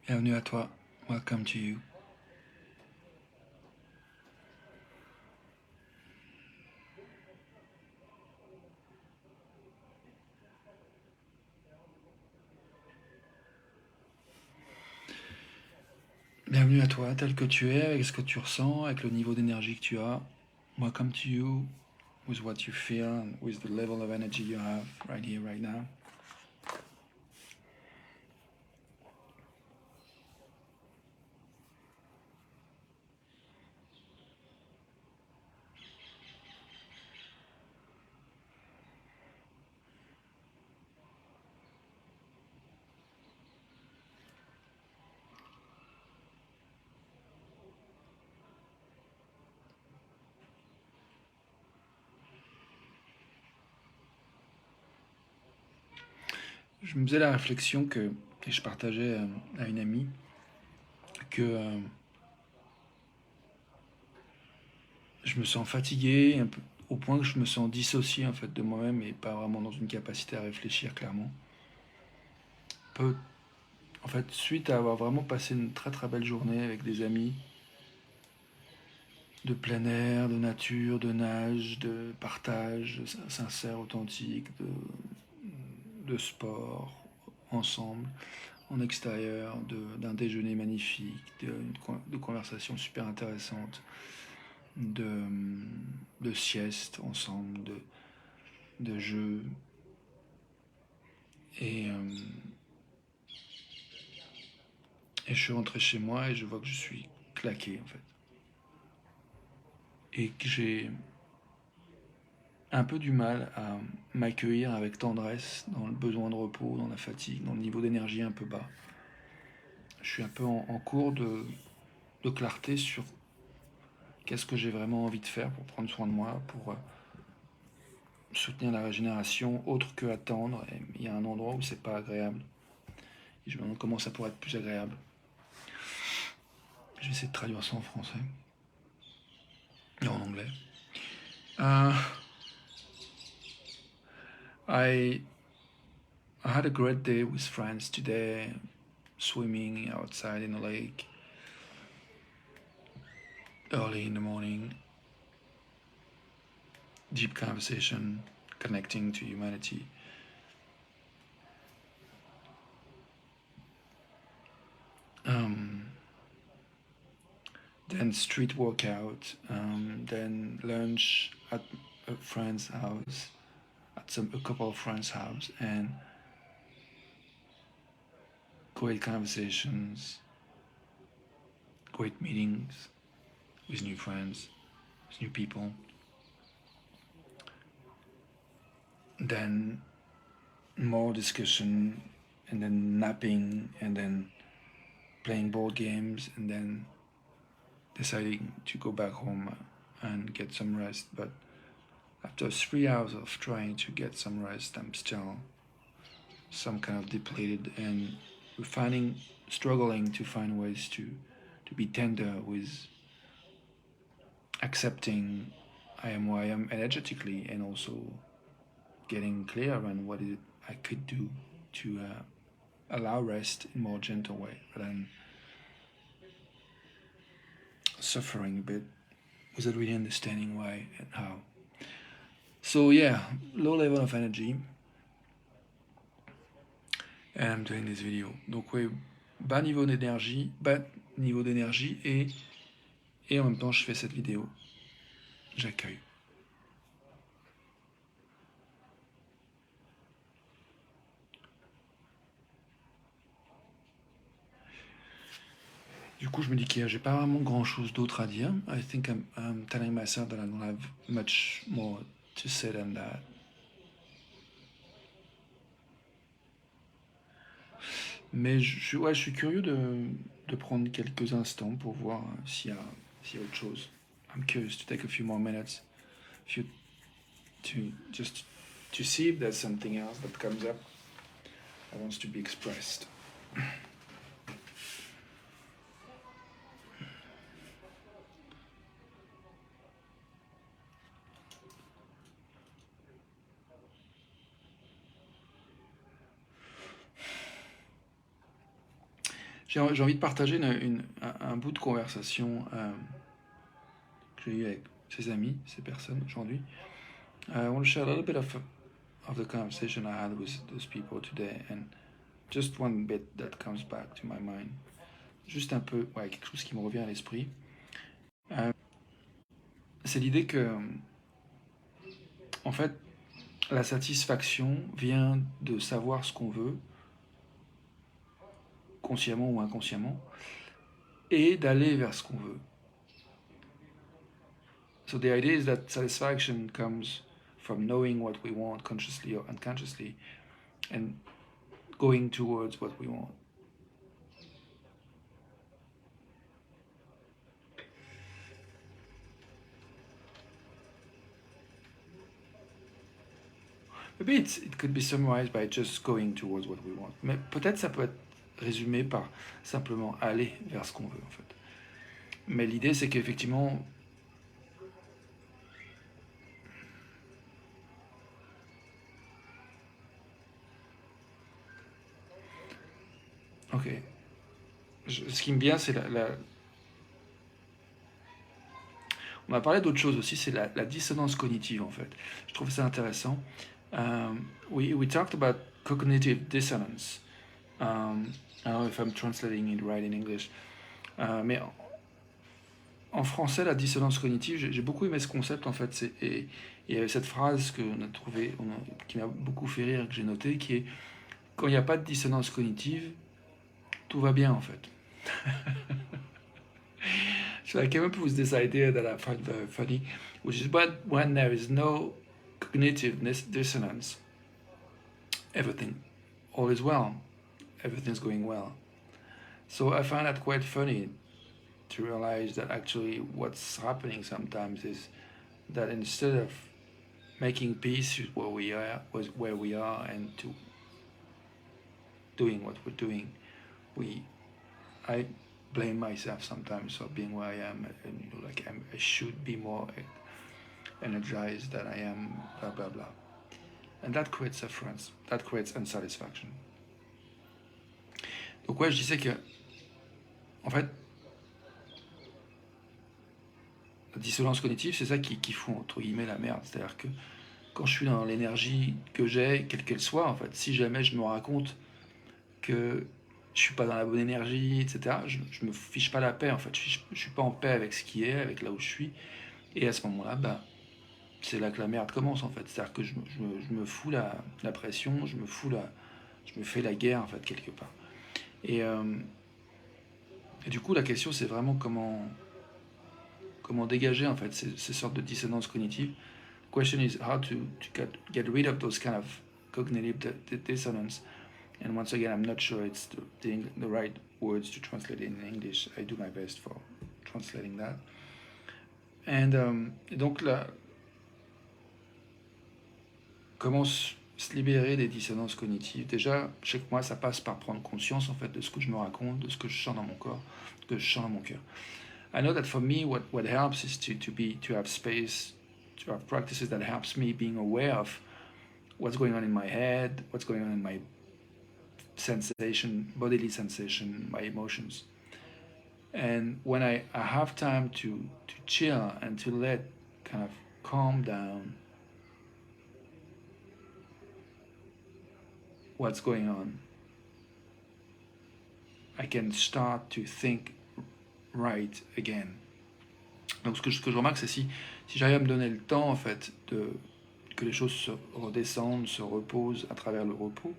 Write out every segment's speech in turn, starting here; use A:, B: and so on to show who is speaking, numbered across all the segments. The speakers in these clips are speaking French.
A: Bienvenue à toi. Welcome to you. Bienvenue à toi, tel que tu es, avec ce que tu ressens, avec le niveau d'énergie que tu as. Welcome to you, with what you feel, and with the level of energy you have right here, right now. Je me faisais la réflexion que, et je partageais à une amie, que je me sens fatigué, un peu, au point que je me sens dissocié en fait de moi-même et pas vraiment dans une capacité à réfléchir clairement. Peu, en fait, suite à avoir vraiment passé une très très belle journée avec des amis, de plein air, de nature, de nage, de partage sincère, authentique, de sport ensemble, en extérieur, d'un déjeuner magnifique, de conversations super intéressantes, de, de siestes ensemble, de jeux. Et, euh, et je suis rentré chez moi et je vois que je suis claqué en fait. Et que j'ai un peu du mal à m'accueillir avec tendresse dans le besoin de repos, dans la fatigue, dans le niveau d'énergie un peu bas. Je suis un peu en cours de clarté sur qu'est-ce que j'ai vraiment envie de faire pour prendre soin de moi, pour soutenir la régénération, autre que attendre. Et il y a un endroit où c'est pas agréable. Et je me demande comment ça pourrait être plus agréable. Je vais essayer de traduire ça en français et en anglais. Uh, I I had a great day with friends today, swimming outside in a lake early in the morning. Deep conversation, connecting to humanity. Um, then street workout, then lunch at a friend's house, at a couple of friends' house, and great conversations, great meetings with new friends, with new people. Then more discussion, and then napping, and then playing board games, and then deciding to go back home and get some rest. But after 3 hours of trying to get some rest, I'm still some kind of depleted and struggling to find ways to be tender with accepting I am who I am energetically, and also getting clear on what it I could do to allow rest in a more gentle way rather than suffering a bit without really understanding why and how. So yeah, low level of energy, and I'm doing this video. Donc oui, bas niveau d'énergie et en même temps je fais cette vidéo. J'accueille. Du coup, je me dis que j'ai pas vraiment grand chose d'autre à dire. I think I'm telling myself that I don't have much more to say than that. Mais ouais, je suis curieux de prendre quelques instants pour voir s'il y a autre chose. I'm curious to take a few more minutes to just to see if there's something else that comes up that wants to be expressed. J'ai envie de partager un bout de conversation que j'ai eu avec ces amis, ces personnes aujourd'hui. I want to share a little bit of the conversation I had with those people today, and just one bit that comes back to my mind. Juste un peu, ouais, quelque chose qui me revient à l'esprit. C'est l'idée que, en fait, la satisfaction vient de savoir ce qu'on veut, consciemment ou inconsciemment, et d'aller vers ce qu'on veut. So the idea is that satisfaction comes from knowing what we want consciously or unconsciously and going towards what we want. Maybe it could be summarized by just going towards what we want. Mais peut-être ça peut être résumé par simplement aller vers ce qu'on veut en fait. Mais l'idée c'est qu'effectivement ok. Ce qui me vient c'est on a parlé d'autre chose aussi, c'est la dissonance cognitive en fait. Je trouve ça intéressant. We talked about cognitive dissonance. I don't know if I'm translating it right in English. Mais en français, la dissonance cognitive, j'ai beaucoup aimé ce concept en fait. Et il y avait cette phrase qu'on a trouvée, qui m'a beaucoup fait rire, que j'ai notée, qui est quand il n'y a pas de dissonance cognitive, tout va bien en fait. So I came up with this idea that I find very funny, which is when there is no cognitive dissonance, everything, all is well, everything's going well. So I find that quite funny to realize that actually what's happening sometimes is that instead of making peace with where we are, and to doing what we're doing, I blame myself sometimes for being where I am, and like I should be more energized than I am, blah blah blah, and that creates sufferance, that creates unsatisfaction. Donc ouais, je disais que en fait la dissonance cognitive, c'est ça qui fout entre guillemets la merde. C'est-à-dire que quand je suis dans l'énergie que j'ai, quelle qu'elle soit, en fait, si jamais je me raconte que je suis pas dans la bonne énergie, etc., je me fiche pas la paix, en fait. Je suis pas en paix avec ce qui est, avec là où je suis. Et à ce moment-là, bah, c'est là que la merde commence, en fait. C'est-à-dire que je me fous la pression, je me fais la guerre, en fait, quelque part. Et du coup, la question, c'est vraiment comment dégager, en fait, ces sortes de dissonances cognitives. The question is how to get rid of those kind of cognitive dissonance. And once again, I'm not sure it's the right words to translate in English. I do my best for translating that. Et donc là, comment se libérer des dissonances cognitives? Déjà, chez moi, ça passe par prendre conscience en fait de ce que je me raconte, de ce que je sens dans mon corps, de ce que je sens dans mon cœur. I know that for me, what helps is to have space, to have practices that helps me being aware of what's going on in my head, what's going on in my sensation, bodily sensation, my emotions. And when I have time to chill and to let kind of calm down what's going on, I can start to think right again. Donc ce que je remarque, c'est si j'arrive à me donner le temps en fait que les choses se redescendent, se reposent à travers le repos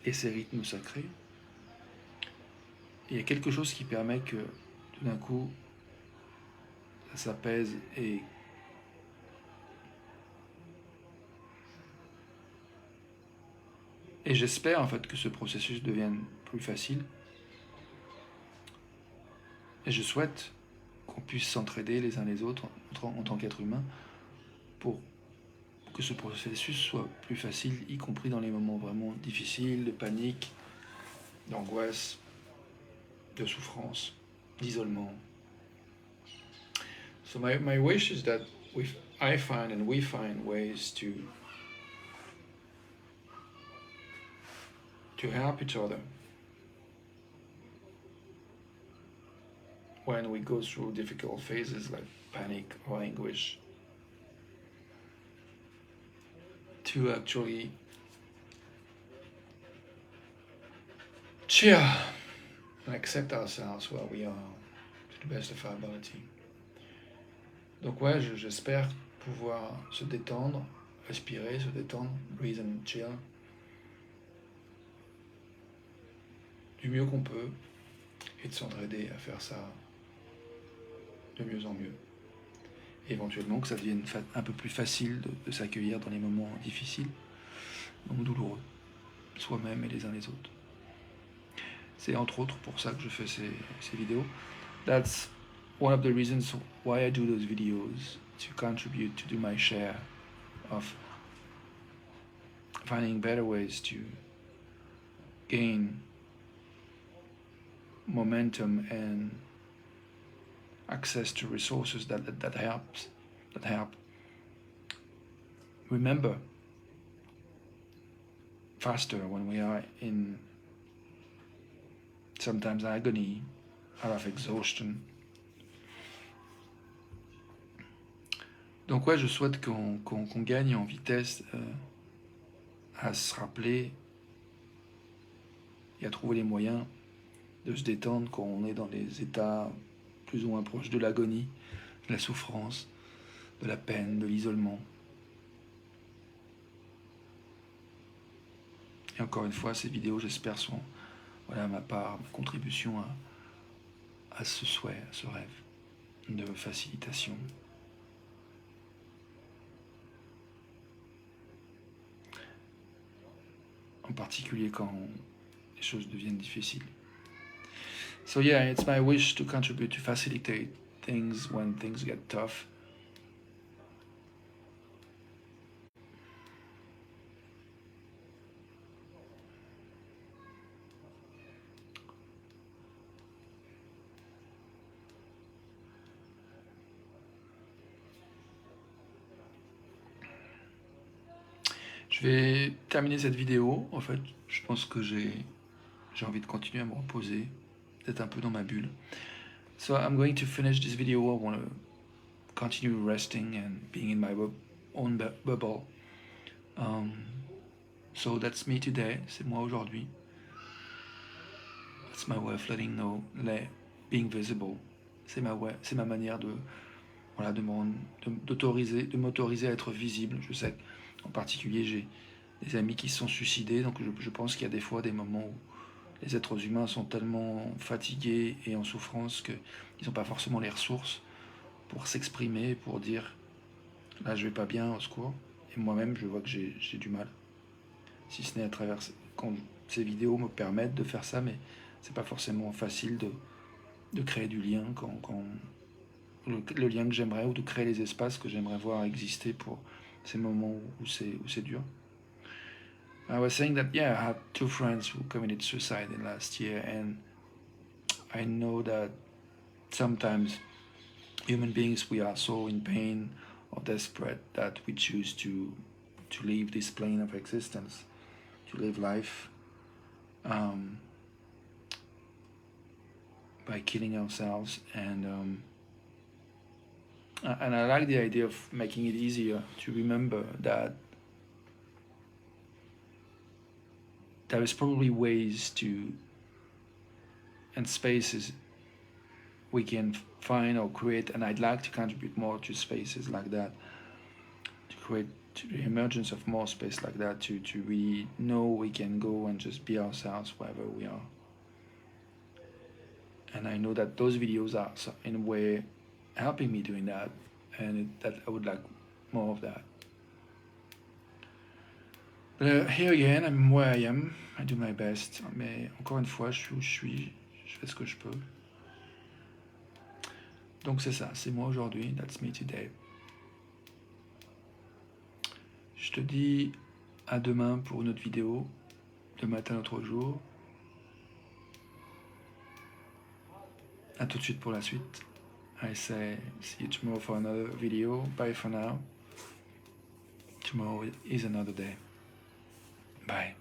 A: et ces rythmes sacrés, il y a quelque chose qui permet que tout d'un coup ça s'apaise et j'espère en fait que ce processus devienne plus facile. Et je souhaite qu'on puisse s'entraider les uns les autres en tant qu'être humain pour que ce processus soit plus facile, y compris dans les moments vraiment difficiles, de panique, d'angoisse, de souffrance, d'isolement. So my wish is that I find and we find ways to help each other when we go through difficult phases like panic or anguish, to actually chill and accept ourselves where we are to the best of our ability. Donc ouais, j'espère pouvoir se détendre, respirer, se détendre, breathe and chill, du mieux qu'on peut, et de s'entraider à faire ça de mieux en mieux. Et éventuellement que ça devienne un peu plus facile de s'accueillir dans les moments difficiles, donc douloureux, soi-même et les uns les autres. C'est entre autres pour ça que je fais ces vidéos. That's one of the reasons why I do those videos, to contribute, to do my share of finding better ways to gain momentum and access to resources that help. Remember faster when we are in sometimes agony, out of exhaustion. Donc ouais, je souhaite qu'on gagne en vitesse à se rappeler et à trouver les moyens de se détendre quand on est dans des états plus ou moins proches de l'agonie, de la souffrance, de la peine, de l'isolement. Et encore une fois, ces vidéos, j'espère, sont ma part, ma contribution à ce souhait, à ce rêve de facilitation. En particulier quand les choses deviennent difficiles. So yeah, it's my wish to contribute to facilitate things when things get tough. Je vais terminer cette vidéo. En fait, je pense que j'ai envie de continuer à me reposer, d'être un peu dans ma bulle. So I'm going to finish this video. I want to continue resting and being in my own bubble. So that's me today. C'est moi aujourd'hui. That's my way of letting know, being visible. C'est ma manière de m'autoriser à être visible. Je sais qu'en particulier j'ai des amis qui se sont suicidés, donc je pense qu'il y a des fois des moments où les êtres humains sont tellement fatigués et en souffrance qu'ils n'ont pas forcément les ressources pour s'exprimer, pour dire là je vais pas bien, au secours. Et moi-même je vois que j'ai du mal, si ce n'est à travers quand ces vidéos me permettent de faire ça, mais c'est pas forcément facile de créer du lien quand le lien que j'aimerais, ou de créer les espaces que j'aimerais voir exister pour ces moments où c'est dur. I was saying that, yeah, I had 2 friends who committed suicide in last year, and I know that sometimes human beings, we are so in pain or desperate that we choose to leave this plane of existence, to live life by killing ourselves. And I like the idea of making it easier to remember that there is probably ways to and spaces we can find or create, and I'd like to contribute more to spaces like that, to create the emergence of more space like that, to really know we can go and just be ourselves wherever we are. And I know that those videos are in a way helping me doing that, and that I would like more of that. But here again, I'm where I am, I do my best, mais encore une fois, je suis où je suis, je fais ce que je peux. Donc c'est ça, c'est moi aujourd'hui, that's me today. Je te dis à demain pour une autre vidéo, demain est un autre jour. À tout de suite pour la suite. I say see you tomorrow for another video. Bye for now. Tomorrow is another day. Bye.